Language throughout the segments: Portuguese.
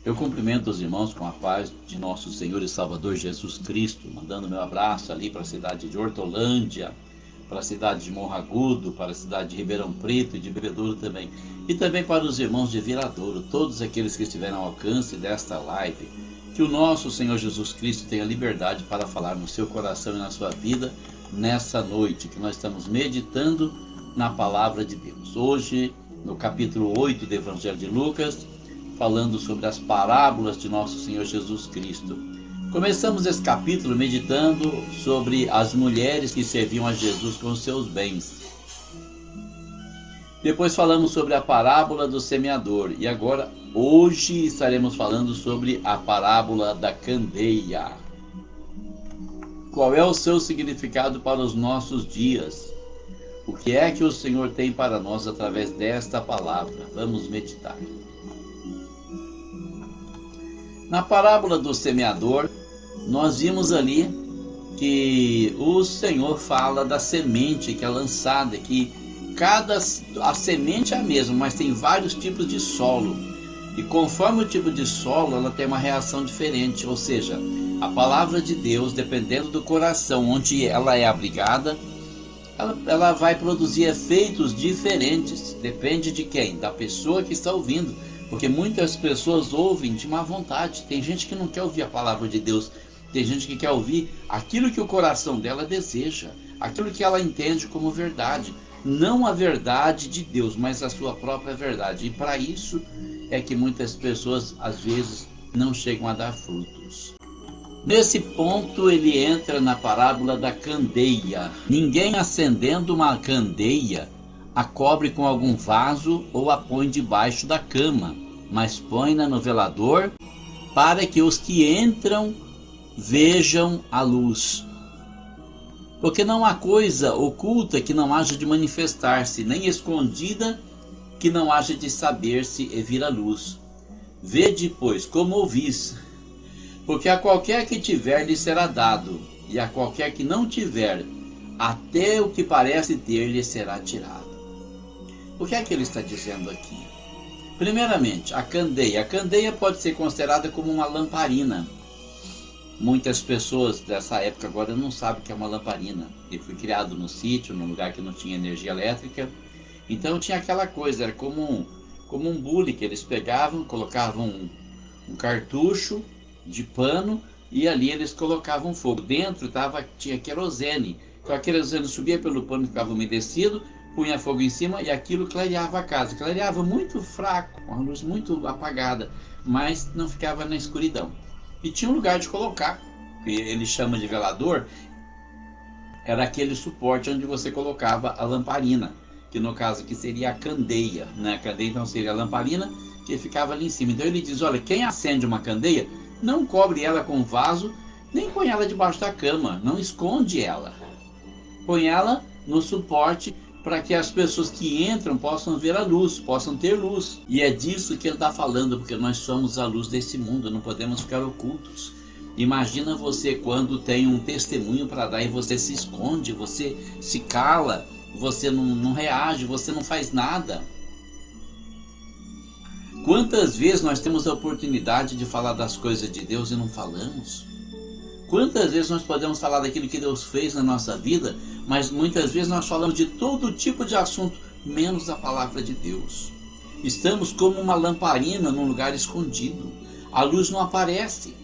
Eu cumprimento os irmãos com a paz de nosso Senhor e Salvador Jesus Cristo, mandando meu abraço ali para a cidade de Hortolândia, para a cidade de Morro Agudo, para a cidade de Ribeirão Preto e de Bebedouro também. E também para os irmãos de Viradouro, todos aqueles que estiverem ao alcance desta live. Que o nosso Senhor Jesus Cristo tenha liberdade para falar no seu coração e na sua vida nessa noite, que nós estamos meditando na palavra de Deus. Hoje, no capítulo 8 do Evangelho de Lucas, falando sobre as parábolas de nosso Senhor Jesus Cristo. Começamos esse capítulo meditando sobre as mulheres que serviam a Jesus com os seus bens. Depois falamos sobre a parábola do semeador. E agora, hoje, estaremos falando sobre a parábola da candeia. Qual é o seu significado para os nossos dias? O que é que o Senhor tem para nós através desta palavra? Vamos meditar. Na parábola do semeador, nós vimos ali que o Senhor fala da semente que é lançada, que a semente é a mesma, mas tem vários tipos de solo. E conforme o tipo de solo, ela tem uma reação diferente. Ou seja, a palavra de Deus, dependendo do coração onde ela é abrigada, ela vai produzir efeitos diferentes. Depende de quem? Da pessoa que está ouvindo. Porque muitas pessoas ouvem de má vontade. Tem gente que não quer ouvir a palavra de Deus. Tem gente que quer ouvir aquilo que o coração dela deseja, aquilo que ela entende como verdade. Não a verdade de Deus, mas a sua própria verdade. E para isso é que muitas pessoas às vezes não chegam a dar frutos. Nesse ponto ele entra na parábola da candeia. Ninguém acendendo uma candeia a cobre com algum vaso ou a põe debaixo da cama, mas põe-na no velador para que os que entram vejam a luz. Porque não há coisa oculta que não haja de manifestar-se, nem escondida que não haja de saber-se e vir à luz. Vede, pois, como ouvis, porque a qualquer que tiver lhe será dado, e a qualquer que não tiver, até o que parece ter lhe será tirado. O que é que ele está dizendo aqui? Primeiramente, a candeia. A candeia pode ser considerada como uma lamparina. Muitas pessoas dessa época agora não sabem o que é uma lamparina. Eu fui criado no sítio, num lugar que não tinha energia elétrica. Então tinha aquela coisa, era como um bule que eles pegavam, colocavam um cartucho de pano e ali eles colocavam fogo. Dentro tinha querosene. Então a querosene subia pelo pano e ficava umedecido, punha fogo em cima e aquilo clareava a casa. Clareava muito fraco, uma luz muito apagada, mas não ficava na escuridão. E tinha um lugar de colocar, que ele chama de velador, era aquele suporte onde você colocava a lamparina, que no caso aqui seria a candeia, né? A candeia então seria a lamparina que ficava ali em cima. Então ele diz, olha, quem acende uma candeia, não cobre ela com vaso, nem põe ela debaixo da cama, não esconde ela. Põe ela no suporte para que as pessoas que entram possam ver a luz, possam ter luz. E é disso que ele está falando, porque nós somos a luz desse mundo, não podemos ficar ocultos. Imagina você quando tem um testemunho para dar e você se esconde, você se cala, você não reage, você não faz nada. Quantas vezes nós temos a oportunidade de falar das coisas de Deus e não falamos? Quantas vezes nós podemos falar daquilo que Deus fez na nossa vida, mas muitas vezes nós falamos de todo tipo de assunto, menos a palavra de Deus. Estamos como uma lamparina num lugar escondido. A luz não aparece.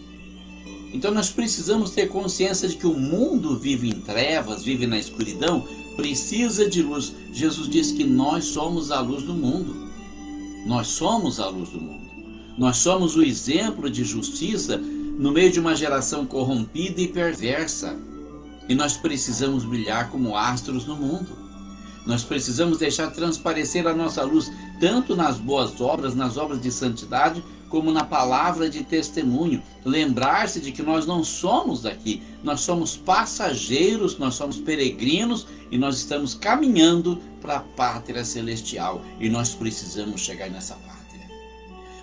Então nós precisamos ter consciência de que o mundo vive em trevas, vive na escuridão, precisa de luz. Jesus disse que nós somos a luz do mundo. Nós somos a luz do mundo. Nós somos o exemplo de justiça no meio de uma geração corrompida e perversa. E nós precisamos brilhar como astros no mundo. Nós precisamos deixar transparecer a nossa luz, tanto nas boas obras, nas obras de santidade, como na palavra de testemunho. Lembrar-se de que nós não somos daqui, nós somos passageiros, nós somos peregrinos e nós estamos caminhando para a pátria celestial. E nós precisamos chegar nessa pátria.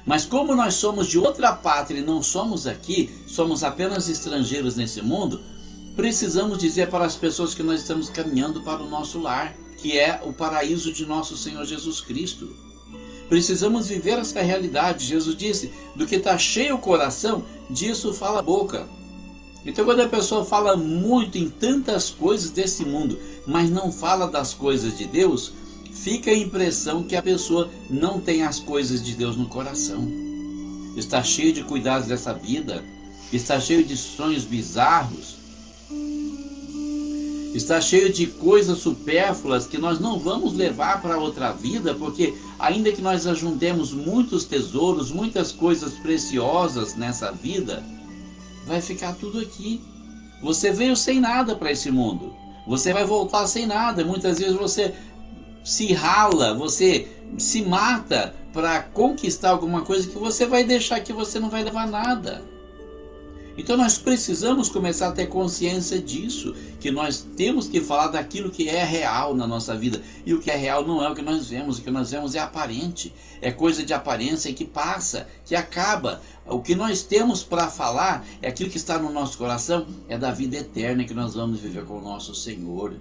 Mas como nós somos de outra pátria e não somos aqui, somos apenas estrangeiros nesse mundo, precisamos dizer para as pessoas que nós estamos caminhando para o nosso lar, que é o paraíso de nosso Senhor Jesus Cristo. Precisamos viver essa realidade. Jesus disse, do que está cheio o coração, disso fala a boca. Então quando a pessoa fala muito em tantas coisas desse mundo, mas não fala das coisas de Deus, fica a impressão que a pessoa não tem as coisas de Deus no coração. Está cheio de cuidados dessa vida, está cheio de sonhos bizarros, está cheio de coisas supérfluas que nós não vamos levar para outra vida, porque ainda que nós ajuntemos muitos tesouros, muitas coisas preciosas nessa vida, vai ficar tudo aqui. Você veio sem nada para esse mundo, você vai voltar sem nada. Muitas vezes você se rala, você se mata para conquistar alguma coisa que você vai deixar, que você não vai levar nada. Então nós precisamos começar a ter consciência disso, que nós temos que falar daquilo que é real na nossa vida. E o que é real não é o que nós vemos, o que nós vemos é aparente, é coisa de aparência que passa, que acaba. O que nós temos para falar é aquilo que está no nosso coração, é da vida eterna que nós vamos viver com o nosso Senhor.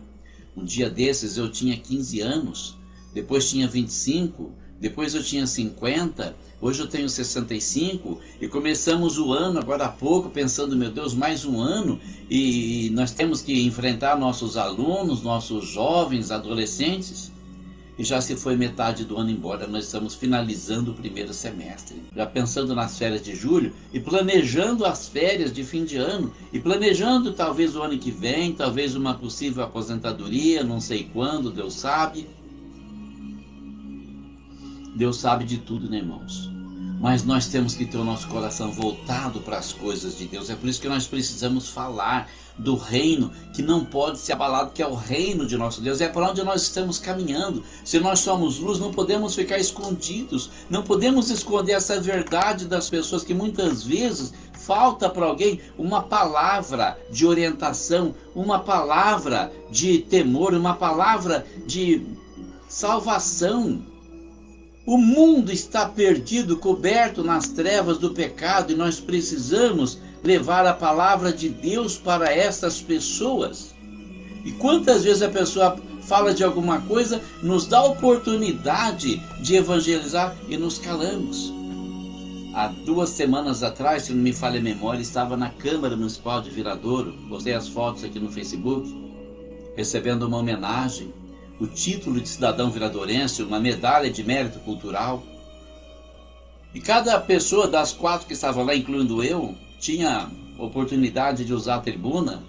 Um dia desses eu tinha 15 anos, depois tinha 25, depois eu tinha 50, hoje eu tenho 65 e começamos o ano agora há pouco pensando, meu Deus, mais um ano e nós temos que enfrentar nossos alunos, nossos jovens, adolescentes, e já se foi metade do ano embora. Nós estamos finalizando o primeiro semestre, já pensando nas férias de julho e planejando as férias de fim de ano e planejando talvez o ano que vem, talvez uma possível aposentadoria, não sei quando, Deus sabe. Deus sabe de tudo, né, irmãos? Mas nós temos que ter o nosso coração voltado para as coisas de Deus. É por isso que nós precisamos falar do reino que não pode ser abalado, que é o reino de nosso Deus. É para onde nós estamos caminhando. Se nós somos luz, não podemos ficar escondidos. Não podemos esconder essa verdade das pessoas, que muitas vezes falta para alguém uma palavra de orientação, uma palavra de temor, uma palavra de salvação. O mundo está perdido, coberto nas trevas do pecado, e nós precisamos levar a palavra de Deus para essas pessoas. E quantas vezes a pessoa fala de alguma coisa, nos dá a oportunidade de evangelizar e nos calamos. Há 2 semanas atrás, se não me falha a memória, estava na Câmara Municipal de Viradouro, postei as fotos aqui no Facebook, recebendo uma homenagem, o título de cidadão viradourense, uma medalha de mérito cultural. E cada pessoa das 4 que estavam lá, incluindo eu, tinha oportunidade de usar a tribuna.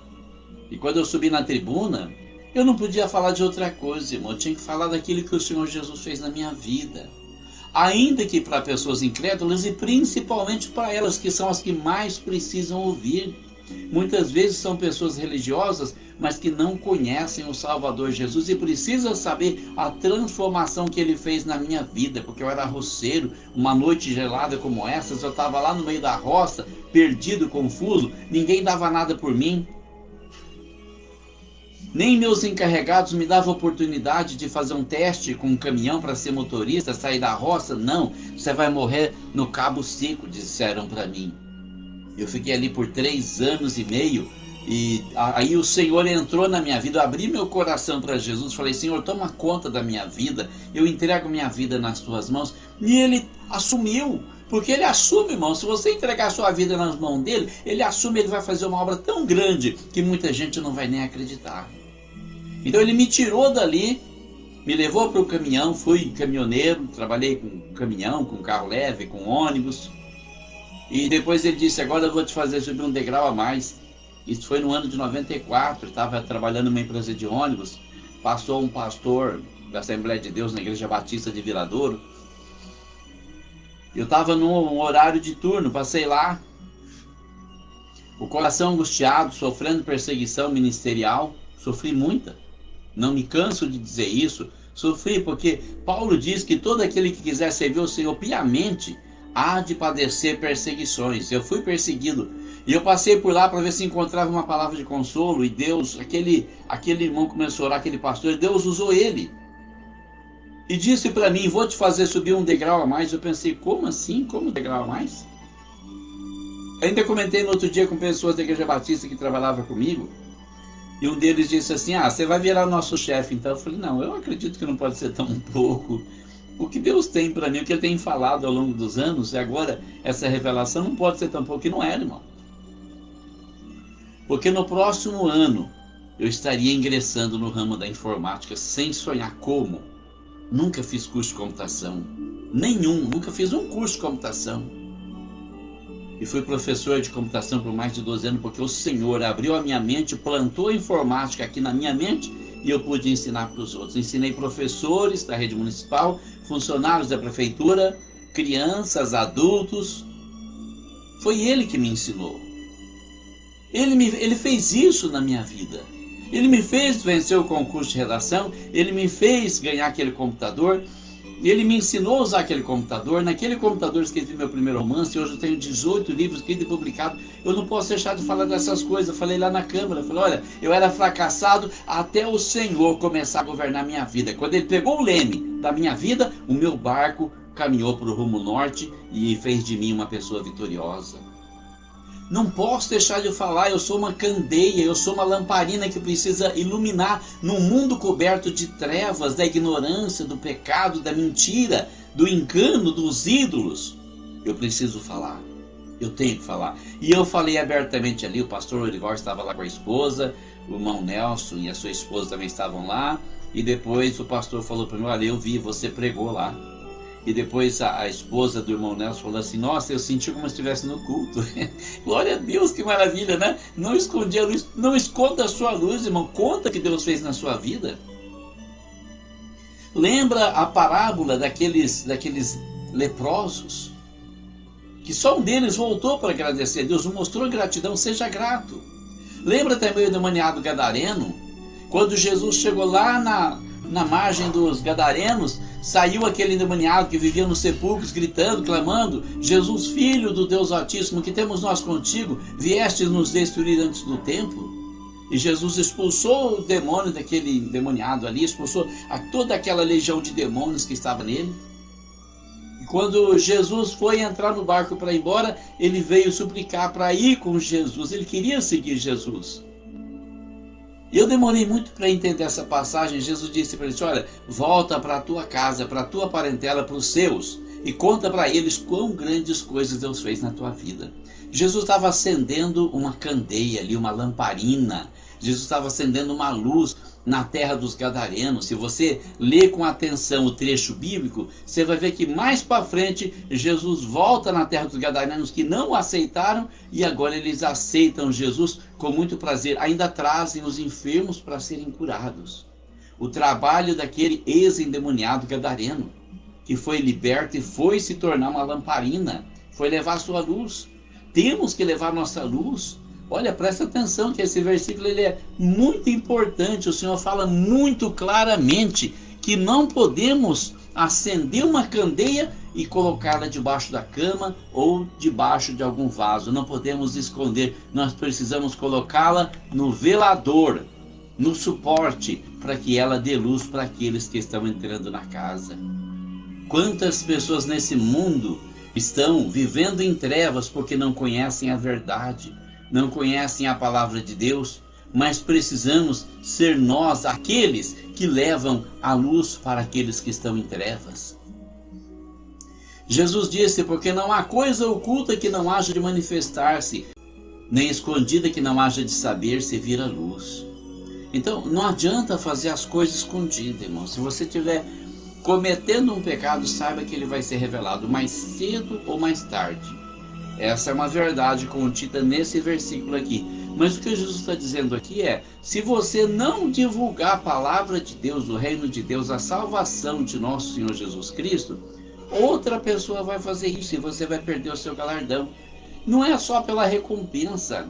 E quando eu subi na tribuna, eu não podia falar de outra coisa, irmão. Eu tinha que falar daquilo que o Senhor Jesus fez na minha vida. Ainda que para pessoas incrédulas e principalmente para elas, que são as que mais precisam ouvir. Muitas vezes são pessoas religiosas, mas que não conhecem o Salvador Jesus e precisam saber a transformação que Ele fez na minha vida, porque eu era roceiro, uma noite gelada como essa, eu estava lá no meio da roça, perdido, confuso, ninguém dava nada por mim, nem meus encarregados me davam oportunidade de fazer um teste com um caminhão para ser motorista, sair da roça. Não, você vai morrer no Cabo Seco, disseram para mim. Eu fiquei ali por 3 anos e meio, e aí o Senhor entrou na minha vida. Eu abri meu coração para Jesus, falei, Senhor, toma conta da minha vida, eu entrego minha vida nas tuas mãos. E Ele assumiu, porque Ele assume, irmão. Se você entregar a sua vida nas mãos dEle, Ele assume, Ele vai fazer uma obra tão grande que muita gente não vai nem acreditar. Então Ele me tirou dali, me levou para o caminhão, fui caminhoneiro, trabalhei com caminhão, com carro leve, com ônibus. E depois Ele disse, agora eu vou te fazer subir um degrau a mais. Isso foi no ano de 94, estava trabalhando numa empresa de ônibus. Passou um pastor da Assembleia de Deus na Igreja Batista de Viradouro. Eu estava num horário de turno, passei lá. O coração angustiado, sofrendo perseguição ministerial. Sofri muita. Não me canso de dizer isso. Sofri porque Paulo diz que todo aquele que quiser servir o Senhor piamente há de padecer perseguições. Eu fui perseguido e eu passei por lá para ver se encontrava uma palavra de consolo, e Deus, aquele irmão começou a orar, aquele pastor, e Deus usou ele e disse para mim, vou te fazer subir um degrau a mais. Eu pensei, como assim? Como um degrau a mais? Ainda comentei no outro dia com pessoas da Igreja Batista que trabalhavam comigo, e um deles disse assim, você vai virar o nosso chefe então. Eu falei, não, eu acredito que não pode ser tão pouco. O que Deus tem para mim, o que Ele tem falado ao longo dos anos, e agora essa revelação não pode ser tampouco que não era, irmão. Porque no próximo ano eu estaria ingressando no ramo da informática sem sonhar como. Nunca fiz curso de computação. Nenhum, nunca fiz um curso de computação. E fui professor de computação por mais de 12 anos, porque o Senhor abriu a minha mente, plantou a informática aqui na minha mente e eu pude ensinar para os outros. Ensinei professores da rede municipal, funcionários da prefeitura, crianças, adultos. Foi Ele que me ensinou. Ele fez isso na minha vida. Ele me fez vencer o concurso de redação, Ele me fez ganhar aquele computador, Ele me ensinou a usar aquele computador. Naquele computador eu escrevi meu primeiro romance, hoje eu tenho 18 livros escritos e publicados. Eu não posso deixar de falar dessas coisas. Eu falei lá na Câmara, falei, olha, eu era fracassado até o Senhor começar a governar a minha vida. Quando Ele pegou o leme da minha vida, o meu barco caminhou para o rumo norte e fez de mim uma pessoa vitoriosa. Não posso deixar de falar, eu sou uma candeia, eu sou uma lamparina que precisa iluminar num mundo coberto de trevas, da ignorância, do pecado, da mentira, do engano, dos ídolos. Eu preciso falar, eu tenho que falar. E eu falei abertamente ali, o pastor Olivar estava lá com a esposa, o irmão Nelson e a sua esposa também estavam lá, e depois o pastor falou para mim, olha, eu vi, você pregou lá. E depois a esposa do irmão Nelson falou assim, nossa, eu senti como se estivesse no culto. Glória a Deus, que maravilha, né? Não esconde a luz, não esconda a sua luz, irmão. Conta o que Deus fez na sua vida. Lembra a parábola daqueles leprosos? Que só um deles voltou para agradecer a Deus, não mostrou gratidão, seja grato. Lembra também o endemoniado gadareno? Quando Jesus chegou lá na margem dos gadarenos, saiu aquele endemoniado que vivia nos sepulcros, gritando, clamando, Jesus, Filho do Deus Altíssimo, que temos nós contigo, vieste nos destruir antes do tempo? E Jesus expulsou o demônio daquele endemoniado ali, expulsou toda aquela legião de demônios que estava nele. E quando Jesus foi entrar no barco para ir embora, ele veio suplicar para ir com Jesus, ele queria seguir Jesus. Eu demorei muito para entender essa passagem. Jesus disse para ele, olha, volta para a tua casa, para a tua parentela, para os seus, e conta para eles quão grandes coisas Deus fez na tua vida. Jesus estava acendendo uma candeia ali, uma lamparina. Jesus estava acendendo uma luz na terra dos gadarenos. Se você ler com atenção o trecho bíblico, você vai ver que mais para frente Jesus volta na terra dos gadarenos que não o aceitaram, e agora eles aceitam Jesus com muito prazer. Ainda trazem os enfermos para serem curados. O trabalho daquele ex-endemoniado gadareno, que foi liberto e foi se tornar uma lamparina, foi levar a sua luz. Temos que levar nossa luz. Olha, presta atenção que esse versículo ele é muito importante. O Senhor fala muito claramente que não podemos acender uma candeia e colocá-la debaixo da cama ou debaixo de algum vaso. Não podemos esconder, nós precisamos colocá-la no velador, no suporte, para que ela dê luz para aqueles que estão entrando na casa. Quantas pessoas nesse mundo estão vivendo em trevas porque não conhecem a verdade, não conhecem a palavra de Deus, mas precisamos ser nós aqueles que levam a luz para aqueles que estão em trevas. Jesus disse, porque não há coisa oculta que não haja de manifestar-se, nem escondida que não haja de saber-se vir a luz. Então, não adianta fazer as coisas escondidas, irmão. Se você estiver cometendo um pecado, saiba que ele vai ser revelado mais cedo ou mais tarde. Essa é uma verdade contida nesse versículo aqui. Mas o que Jesus está dizendo aqui é, se você não divulgar a palavra de Deus, o reino de Deus, a salvação de nosso Senhor Jesus Cristo, outra pessoa vai fazer isso e você vai perder o seu galardão. Não é só pela recompensa,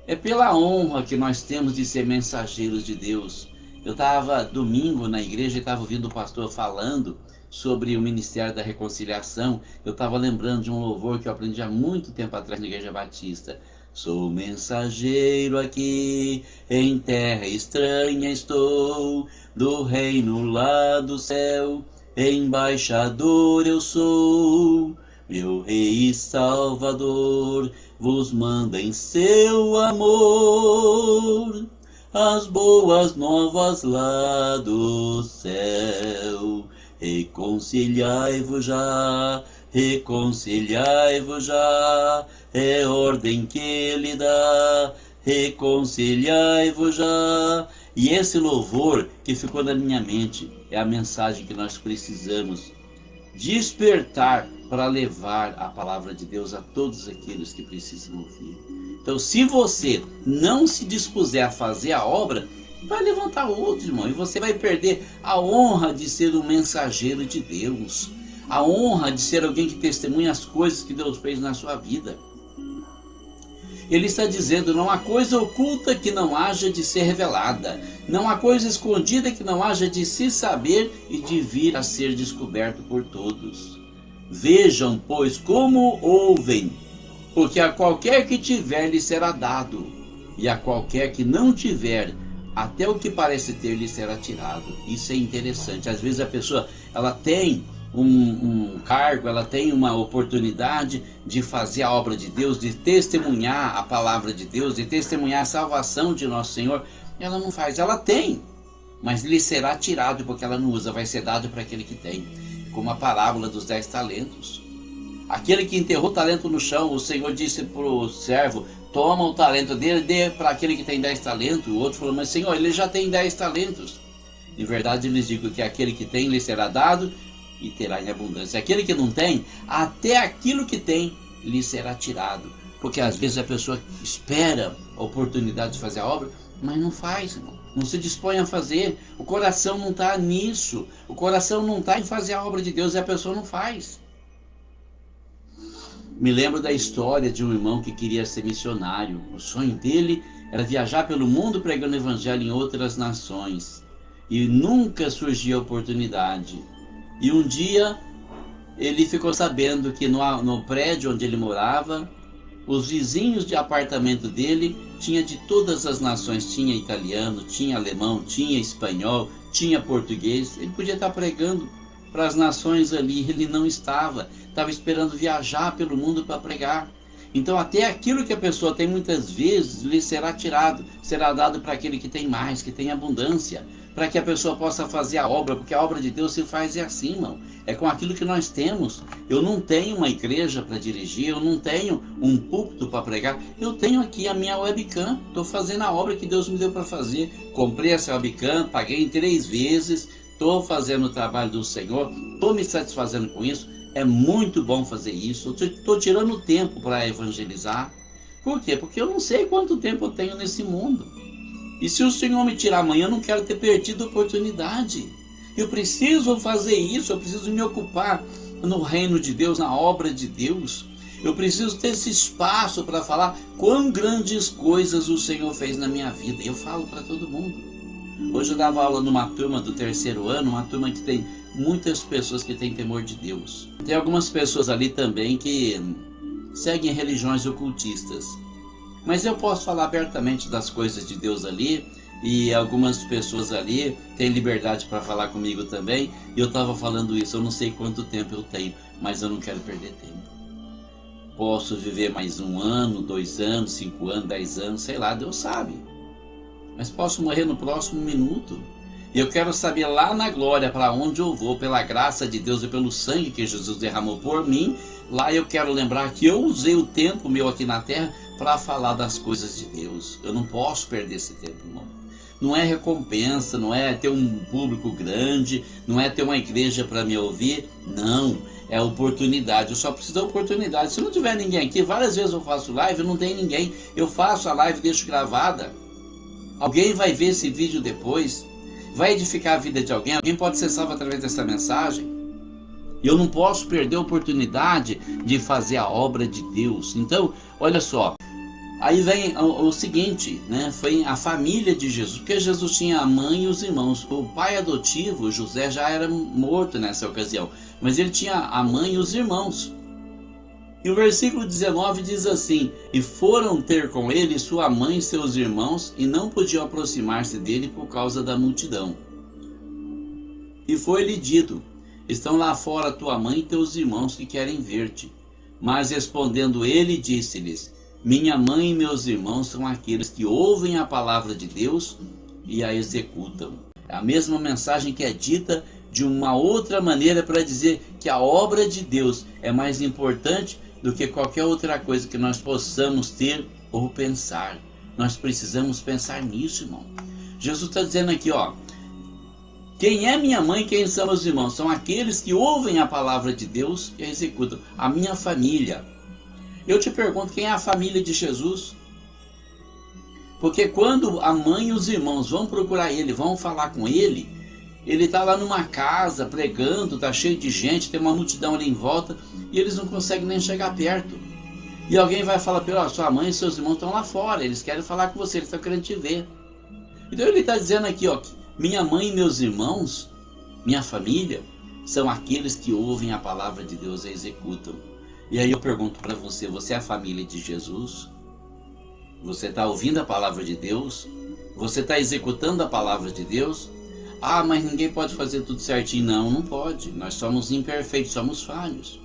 é pela honra que nós temos de ser mensageiros de Deus. Eu estava domingo na igreja e estava ouvindo o pastor falando sobre o Ministério da Reconciliação. Eu estava lembrando de um louvor que eu aprendi há muito tempo atrás na Igreja Batista. Sou mensageiro aqui, em terra estranha estou, do reino lá do céu, embaixador eu sou. Meu Rei e Salvador vos manda em seu amor as boas novas lá do céu. reconciliai-vos já, reconciliai-vos já, é ordem que ele dá, reconciliai-vos já. E esse louvor que ficou na minha mente é a mensagem que nós precisamos despertar para levar a palavra de Deus a todos aqueles que precisam ouvir. Então, se você não se dispuser a fazer a obra, vai levantar outro, irmão, e você vai perder a honra de ser um mensageiro de Deus, a honra de ser alguém que testemunha as coisas que Deus fez na sua vida. Ele está dizendo: não há coisa oculta que não haja de ser revelada, não há coisa escondida que não haja de se saber e de vir a ser descoberto por todos. Vejam, pois, como ouvem, porque a qualquer que tiver lhe será dado, e a qualquer que não tiver, até o que parece ter lhe será tirado. Isso é interessante. Às vezes a pessoa ela tem um cargo, ela tem uma oportunidade de fazer a obra de Deus, de testemunhar a palavra de Deus, de testemunhar a salvação de nosso Senhor. Ela não faz, ela tem, mas lhe será tirado porque ela não usa, vai ser dado para aquele que tem. Como a parábola dos 10 talentos. Aquele que enterrou o talento no chão, o Senhor disse para o servo: toma o talento dele, dê para aquele que tem 10 talentos. O outro falou: mas Senhor, ele já tem 10 talentos. Em verdade eu lhes digo que aquele que tem lhe será dado e terá em abundância. Aquele que não tem, até aquilo que tem lhe será tirado. Porque às vezes a pessoa espera a oportunidade de fazer a obra, mas não faz, irmão. Não se dispõe a fazer. O coração não está nisso. O coração não está em fazer a obra de Deus e a pessoa não faz. Me lembro da história de um irmão que queria ser missionário. O sonho dele era viajar pelo mundo pregando o evangelho em outras nações. E nunca surgia a oportunidade. E um dia ele ficou sabendo que no prédio onde ele morava, os vizinhos de apartamento dele tinha de todas as nações. Tinha italiano, tinha alemão, tinha espanhol, tinha português. Ele podia estar pregando para as nações ali, ele não estava esperando viajar pelo mundo para pregar. Então até aquilo que a pessoa tem muitas vezes lhe será tirado, será dado para aquele que tem mais, que tem abundância, para que a pessoa possa fazer a obra, porque a obra de Deus se faz assim, irmão, é com aquilo que nós temos. Eu não tenho uma igreja para dirigir, eu não tenho um púlpito para pregar, eu tenho aqui a minha webcam, estou fazendo a obra que Deus me deu para fazer. Comprei essa webcam, paguei em 3 vezes, estou fazendo o trabalho do Senhor, estou me satisfazendo com isso. É muito bom fazer isso. Estou tirando tempo para evangelizar. Por quê? Porque eu não sei quanto tempo eu tenho nesse mundo. E se o Senhor me tirar amanhã, eu não quero ter perdido a oportunidade. Eu preciso fazer isso, eu preciso me ocupar no reino de Deus, na obra de Deus. Eu preciso ter esse espaço para falar quão grandes coisas o Senhor fez na minha vida. Eu falo para todo mundo. Hoje eu dava aula numa turma do 3º ano, uma turma que tem muitas pessoas que têm temor de Deus. Tem algumas pessoas ali também que seguem religiões ocultistas. Mas eu posso falar abertamente das coisas de Deus ali, e algumas pessoas ali têm liberdade para falar comigo também. E eu estava falando isso, eu não sei quanto tempo eu tenho, mas eu não quero perder tempo. Posso viver mais 1 ano, 2 anos, 5 anos, 10 anos, sei lá, Deus sabe. Mas posso morrer no próximo minuto. E eu quero saber lá na glória para onde eu vou, pela graça de Deus e pelo sangue que Jesus derramou por mim. Lá eu quero lembrar que eu usei o tempo meu aqui na terra para falar das coisas de Deus. Eu não posso perder esse tempo, irmão. Não é recompensa, não é ter um público grande, não é ter uma igreja para me ouvir. Não, é oportunidade. Eu só preciso da oportunidade. Se não tiver ninguém aqui, várias vezes eu faço live, não tem ninguém. Eu faço a live, deixo gravada. Alguém vai ver esse vídeo depois, vai edificar a vida de alguém. Alguém pode ser salvo através dessa mensagem. Eu não posso perder a oportunidade de fazer a obra de Deus. Então, olha só. Aí vem o seguinte, né? Foi a família de Jesus, porque Jesus tinha a mãe e os irmãos. O pai adotivo, José, já era morto nessa ocasião, mas ele tinha a mãe e os irmãos. E o versículo 19 diz assim: e foram ter com ele sua mãe e seus irmãos, e não podiam aproximar-se dele por causa da multidão. E foi-lhe dito: estão lá fora tua mãe e teus irmãos que querem ver-te. Mas respondendo ele, disse-lhes: minha mãe e meus irmãos são aqueles que ouvem a palavra de Deus e a executam. É a mesma mensagem que é dita de uma outra maneira para dizer que a obra de Deus é mais importante do que qualquer outra coisa que nós possamos ter ou pensar. Nós precisamos pensar nisso, irmão. Jesus está dizendo aqui, ó, quem é minha mãe, quem são meus irmãos? São aqueles que ouvem a palavra de Deus e a executam. A minha família. Eu te pergunto, quem é a família de Jesus? Porque quando a mãe e os irmãos vão procurar ele, vão falar com ele, ele está lá numa casa pregando, está cheio de gente, tem uma multidão ali em volta, e eles não conseguem nem chegar perto. E alguém vai falar para ele, ó, sua mãe e seus irmãos estão lá fora, eles querem falar com você, eles estão querendo te ver. Então ele está dizendo aqui, ó, que minha mãe e meus irmãos, minha família, são aqueles que ouvem a palavra de Deus e a executam. E aí eu pergunto para você, você é a família de Jesus? Você está ouvindo a palavra de Deus? Você está executando a palavra de Deus? Ah, mas ninguém pode fazer tudo certinho. Não, não pode. Nós somos imperfeitos, somos falhos.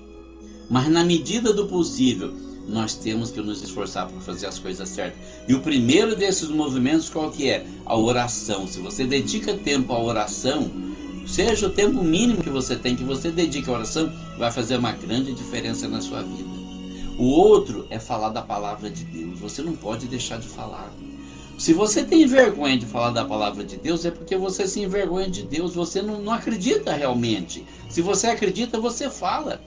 Mas na medida do possível, nós temos que nos esforçar para fazer as coisas certas. E o primeiro desses movimentos qual que é? A oração. Se você dedica tempo à oração, seja o tempo mínimo que você tem, que você dedique à oração, vai fazer uma grande diferença na sua vida. O outro é falar da palavra de Deus. Você não pode deixar de falar. Se você tem vergonha de falar da palavra de Deus, é porque você se envergonha de Deus. Você não acredita realmente. Se você acredita, você fala.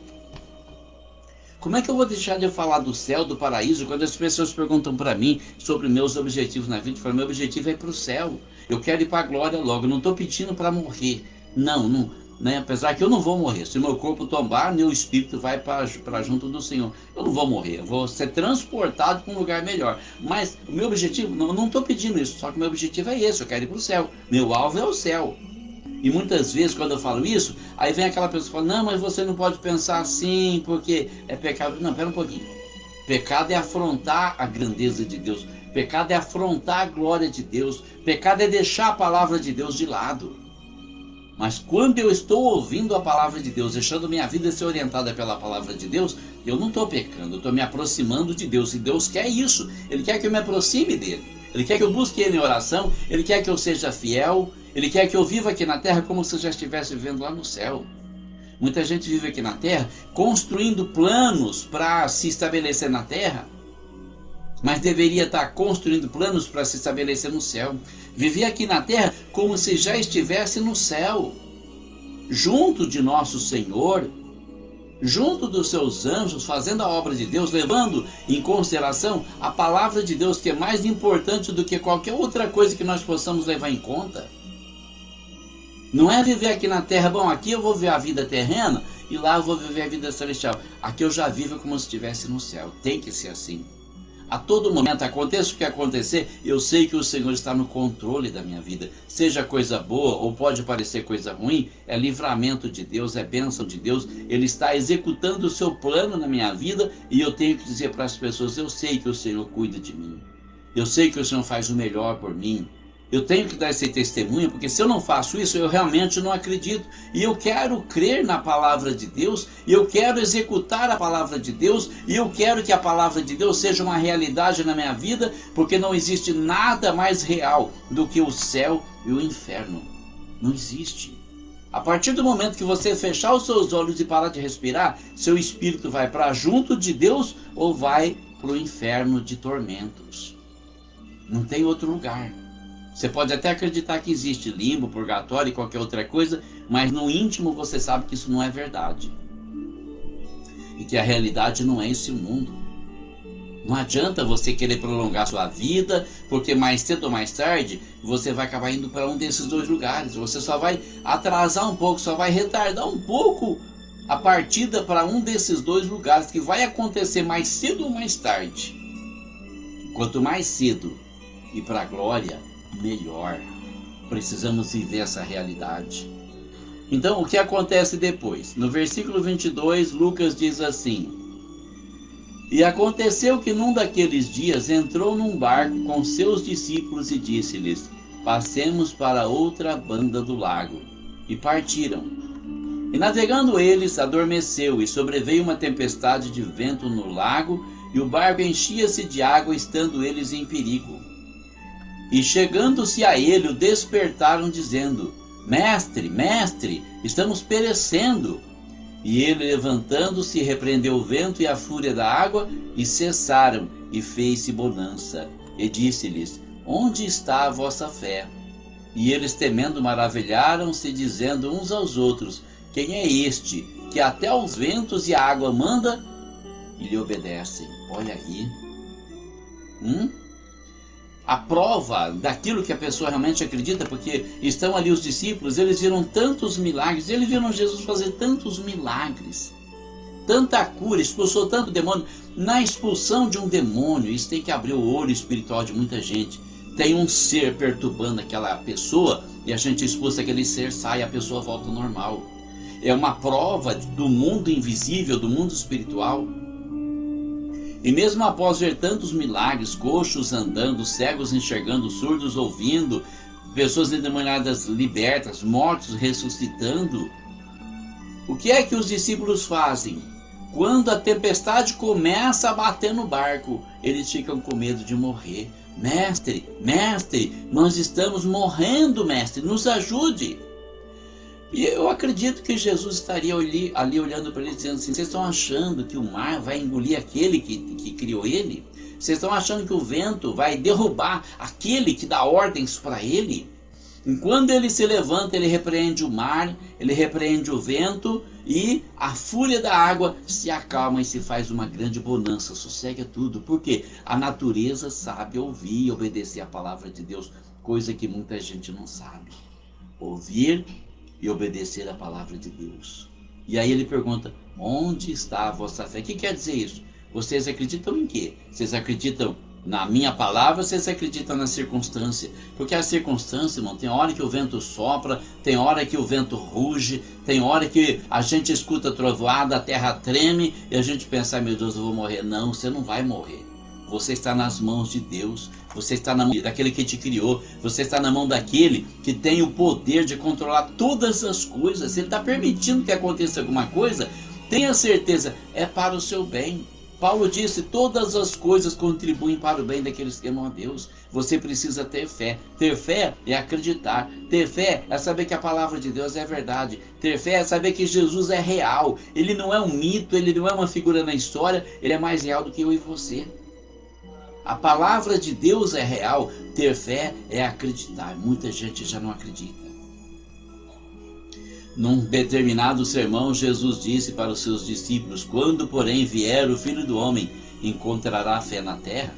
Como é que eu vou deixar de falar do céu, do paraíso, quando as pessoas perguntam para mim sobre meus objetivos na vida? Eu falo, meu objetivo é ir para o céu. Eu quero ir para a glória logo. Eu não estou pedindo para morrer. Não. Né? Apesar que eu não vou morrer. Se o meu corpo tombar, meu espírito vai para junto do Senhor. Eu não vou morrer. Eu vou ser transportado para um lugar melhor. Mas o meu objetivo, não estou pedindo isso. Só que o meu objetivo é esse. Eu quero ir para o céu. Meu alvo é o céu. E muitas vezes quando eu falo isso, aí vem aquela pessoa que fala, não, mas você não pode pensar assim, porque é pecado. Não, pera um pouquinho. Pecado é afrontar a grandeza de Deus. Pecado é afrontar a glória de Deus. Pecado é deixar a palavra de Deus de lado. Mas quando eu estou ouvindo a palavra de Deus, deixando minha vida ser orientada pela palavra de Deus, eu não estou pecando, eu estou me aproximando de Deus. E Deus quer isso. Ele quer que eu me aproxime dele. Ele quer que eu busque ele em oração. Ele quer que eu seja fiel. Ele quer que eu viva aqui na terra como se eu já estivesse vivendo lá no céu. Muita gente vive aqui na terra construindo planos para se estabelecer na terra, mas deveria estar construindo planos para se estabelecer no céu. Viver aqui na terra como se já estivesse no céu, junto de nosso Senhor, junto dos seus anjos, fazendo a obra de Deus, levando em consideração a palavra de Deus, que é mais importante do que qualquer outra coisa que nós possamos levar em conta. Não é viver aqui na terra, bom, aqui eu vou viver a vida terrena e lá eu vou viver a vida celestial. Aqui eu já vivo como se estivesse no céu. Tem que ser assim. A todo momento, aconteça o que acontecer, eu sei que o Senhor está no controle da minha vida. Seja coisa boa ou pode parecer coisa ruim, é livramento de Deus, é bênção de Deus. Ele está executando o seu plano na minha vida e eu tenho que dizer para as pessoas, eu sei que o Senhor cuida de mim. Eu sei que o Senhor faz o melhor por mim. Eu tenho que dar esse testemunho, porque se eu não faço isso, eu realmente não acredito. E eu quero crer na palavra de Deus, e eu quero executar a palavra de Deus, e eu quero que a palavra de Deus seja uma realidade na minha vida, porque não existe nada mais real do que o céu e o inferno. Não existe. A partir do momento que você fechar os seus olhos e parar de respirar, seu espírito vai para junto de Deus ou vai para o inferno de tormentos. Não tem outro lugar. Você pode até acreditar que existe limbo, purgatório e qualquer outra coisa, mas no íntimo você sabe que isso não é verdade. E que a realidade não é esse mundo. Não adianta você querer prolongar sua vida, porque mais cedo ou mais tarde você vai acabar indo para um desses dois lugares. Você só vai atrasar um pouco, só vai retardar um pouco a partida para um desses dois lugares, que vai acontecer mais cedo ou mais tarde. Quanto mais cedo ir para a glória, melhor. Precisamos viver essa realidade. Então, o que acontece depois? No versículo 22, Lucas diz assim: E aconteceu que num daqueles dias entrou num barco com seus discípulos e disse-lhes: Passemos para outra banda do lago. E partiram. E navegando eles, adormeceu, e sobreveio uma tempestade de vento no lago, e o barco enchia-se de água, estando eles em perigo. E chegando-se a ele, o despertaram, dizendo: Mestre, mestre, estamos perecendo. E ele, levantando-se, repreendeu o vento e a fúria da água, e cessaram, e fez-se bonança. E disse-lhes: onde está a vossa fé? E eles, temendo, maravilharam-se, dizendo uns aos outros: quem é este, que até os ventos e a água manda, e lhe obedecem? Olha aí. A prova daquilo que a pessoa realmente acredita, porque estão ali os discípulos, eles viram tantos milagres, eles viram Jesus fazer tantos milagres, tanta cura, expulsou tanto demônio. Na expulsão de um demônio, isso tem que abrir o olho espiritual de muita gente. Tem um ser perturbando aquela pessoa, e a gente expulsa aquele ser, sai, a pessoa volta ao normal. É uma prova do mundo invisível, do mundo espiritual. E mesmo após ver tantos milagres, coxos andando, cegos enxergando, surdos ouvindo, pessoas endemoniadas libertas, mortos ressuscitando, o que é que os discípulos fazem? Quando a tempestade começa a bater no barco, eles ficam com medo de morrer. Mestre, mestre, nós estamos morrendo, mestre, nos ajude. E eu acredito que Jesus estaria ali olhando para eles, dizendo assim: vocês estão achando que o mar vai engolir aquele que criou ele? Vocês estão achando que o vento vai derrubar aquele que dá ordens para ele? Enquanto ele se levanta, ele repreende o mar, ele repreende o vento, e a fúria da água se acalma e se faz uma grande bonança, sossega tudo. Porque a natureza sabe ouvir e obedecer a palavra de Deus, coisa que muita gente não sabe. Ouvir e obedecer a palavra de Deus. E aí ele pergunta: onde está a vossa fé? O que quer dizer isso? Vocês acreditam em quê? Vocês acreditam na minha palavra, vocês acreditam na circunstância? Porque a circunstância, irmão, tem hora que o vento sopra, tem hora que o vento ruge, tem hora que a gente escuta trovoada, a terra treme, e a gente pensa: meu Deus, eu vou morrer. Não, você não vai morrer. Você está nas mãos de Deus, você está na mão daquele que te criou, você está na mão daquele que tem o poder de controlar todas as coisas. Se ele está permitindo que aconteça alguma coisa, tenha certeza, é para o seu bem. Paulo disse: todas as coisas contribuem para o bem daqueles que amam a Deus. Você precisa ter fé. Ter fé é acreditar. Ter fé é saber que a palavra de Deus é verdade. Ter fé é saber que Jesus é real. Ele não é um mito, ele não é uma figura na história, ele é mais real do que eu e você. A palavra de Deus é real. Ter fé é acreditar. Muita gente já não acredita. Num determinado sermão, Jesus disse para os seus discípulos: quando, porém, vier o Filho do Homem, encontrará fé na terra?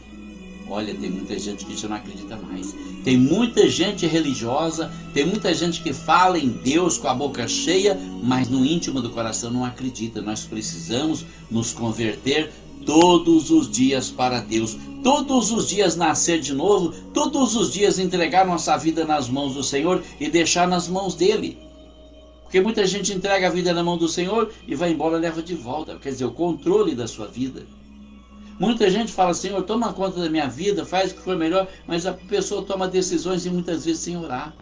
Olha, tem muita gente que já não acredita mais. Tem muita gente religiosa, tem muita gente que fala em Deus com a boca cheia, mas no íntimo do coração não acredita. Nós precisamos nos converter todos os dias para Deus, todos os dias nascer de novo, todos os dias entregar nossa vida nas mãos do Senhor e deixar nas mãos dele. Porque muita gente entrega a vida na mão do Senhor e vai embora e leva de volta, quer dizer, o controle da sua vida. Muita gente fala: Senhor, toma conta da minha vida, faz o que for melhor, mas a pessoa toma decisões e muitas vezes sem orar.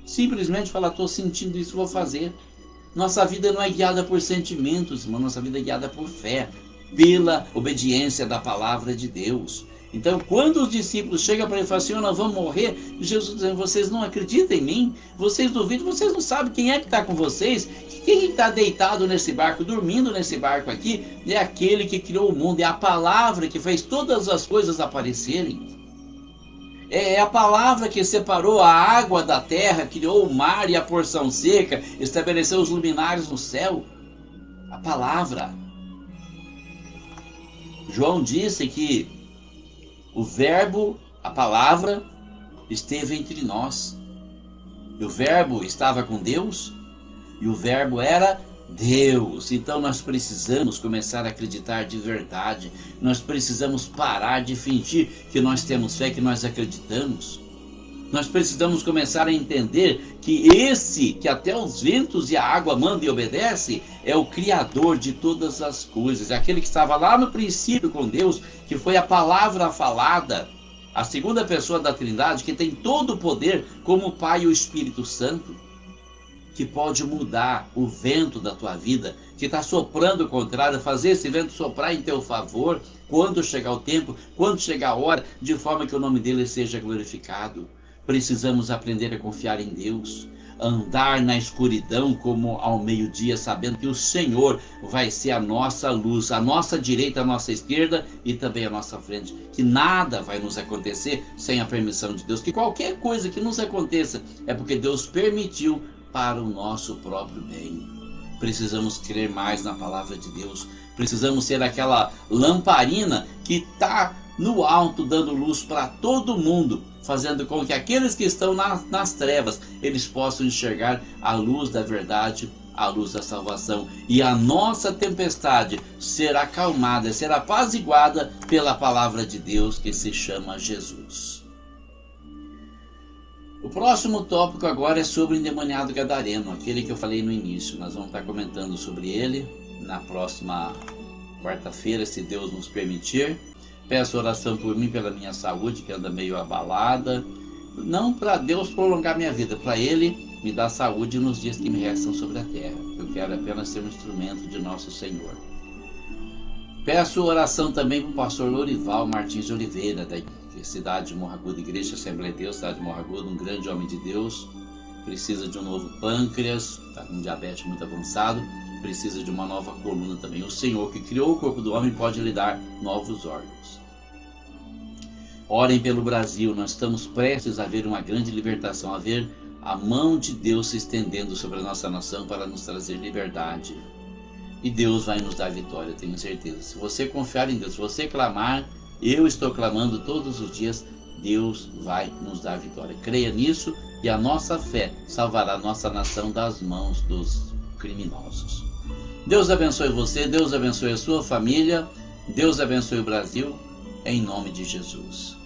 Simplesmente fala: estou sentindo isso, vou fazer. Nossa vida não é guiada por sentimentos, irmão, nossa vida é guiada por fé, pela obediência da palavra de Deus. Então, quando os discípulos chegam para ele e falam: Senhor, nós vamos morrer, Jesus dizendo: vocês não acreditam em mim? Vocês duvidam? Vocês não sabem quem é que está com vocês? Quem está deitado nesse barco, dormindo nesse barco aqui? É aquele que criou o mundo, é a palavra que fez todas as coisas aparecerem. É a palavra que separou a água da terra, criou o mar e a porção seca, estabeleceu os luminares no céu. A palavra. João disse que o verbo, a palavra, esteve entre nós. E o verbo estava com Deus, e o verbo era Deus. Então nós precisamos começar a acreditar de verdade. Nós precisamos parar de fingir que nós temos fé, que nós acreditamos. Nós precisamos começar a entender que esse, que até os ventos e a água manda e obedece, é o Criador de todas as coisas. É aquele que estava lá no princípio com Deus, que foi a palavra falada, a segunda pessoa da Trindade, que tem todo o poder, como o Pai e o Espírito Santo, que pode mudar o vento da tua vida, que está soprando o contrário, fazer esse vento soprar em teu favor, quando chegar o tempo, quando chegar a hora, de forma que o nome dele seja glorificado. Precisamos aprender a confiar em Deus. andar na escuridão como ao meio-dia, sabendo que o Senhor vai ser a nossa luz, a nossa direita, a nossa esquerda e também a nossa frente. Que nada vai nos acontecer sem a permissão de Deus, que qualquer coisa que nos aconteça é porque Deus permitiu para o nosso próprio bem. Precisamos crer mais na palavra de Deus, precisamos ser aquela lamparina que está no alto dando luz para todo mundo, fazendo com que aqueles que estão nas trevas, eles possam enxergar a luz da verdade, a luz da salvação, e a nossa tempestade será acalmada, será apaziguada pela palavra de Deus que se chama Jesus. O próximo tópico agora é sobre o endemoniado gadareno, aquele que eu falei no início. Nós vamos estar comentando sobre ele na próxima quarta-feira, se Deus nos permitir. Peço oração por mim, pela minha saúde, que anda meio abalada. Não para Deus prolongar minha vida, para Ele me dar saúde nos dias que me restam sobre a terra. Eu quero apenas ser um instrumento de nosso Senhor. Peço oração também para o pastor Lorival Martins de Oliveira, da cidade de Morro Agudo, Igreja Assembleia de Deus, cidade de Morro Agudo, um grande homem de Deus. Precisa de um novo pâncreas, está com diabetes muito avançado, precisa de uma nova coluna também. O Senhor que criou o corpo do homem pode lhe dar novos órgãos. Orem pelo Brasil, nós estamos prestes a ver uma grande libertação, a ver a mão de Deus se estendendo sobre a nossa nação para nos trazer liberdade. E Deus vai nos dar vitória, tenho certeza. Se você confiar em Deus, se você clamar, eu estou clamando todos os dias, Deus vai nos dar vitória. Creia nisso e a nossa fé salvará a nossa nação das mãos dos criminosos. Deus abençoe você, Deus abençoe a sua família, Deus abençoe o Brasil, em nome de Jesus.